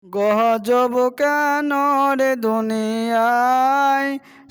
গজব কেন রে দুনিয়ায়,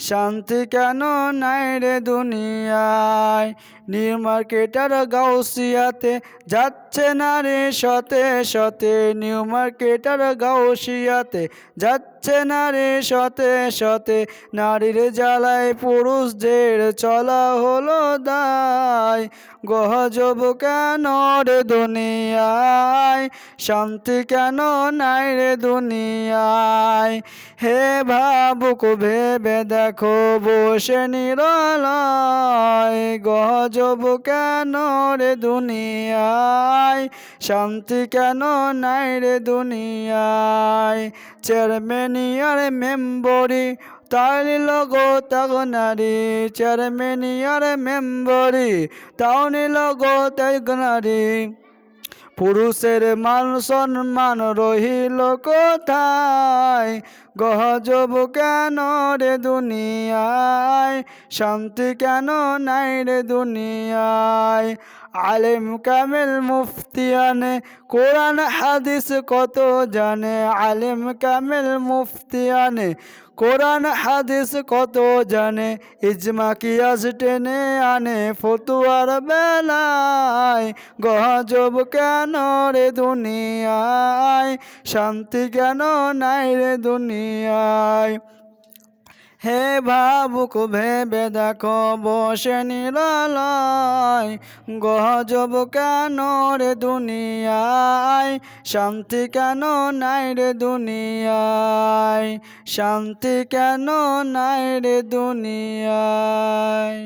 শান্তি কেন নাই রে দুনিয়ায়। নিউ মার্কেটার গাউসিয়াতে যাচ্ছে না রে শতে শতে, নিউ মার্কেটার গাউসিয়াতে যাচ্ছে না রে শতে শতে। নারীর জ্বালায় পুরুষদের চলা হলো দায়, গজব কেন রে দুনিয়ায়, শান্তি কেন নাই রে দুনিয়ায়। হে ভাবুক ভেবে দেখো বসে নিরালায়, গজব কেন রে দুনিয়ায়, শান্তি কেন নাই রে দুনিয়ায়। চেয়ারম্যানিয়ার মেম্বরি তাই নিল গো ত্যাগ নারী, চেয়ারম্যানিয়ার মেম্বরি তাও নিল গো ত্যাগ নারী। পুরুষের মান সম্মান রহিল কোথায়, গজব কেন রে দুনিয়ায়, শান্তি কেন নাই রে দুনিয়ায়। আলেম কামেল মুফতিয়ানে কোরআন হাদিস কত জানে, আলেম কামেল মুফতিয়ানে কোরআন হাদিস কত জানে। ইজমা কিয়াস টেনে আনে ফতুয়ার বেলায়, গজব কেন রে দুনিয়ায়, শান্তি কেন নাই রে দুনিয়ায়। হে ভাবুক ভেবে দেখো বসে নিরালায়, গজব কেন রে দুনিয়ায়, শান্তি কেন নাই রে দুনিয়ায়, শান্তি কেন নাই রে দুনিয়ায়।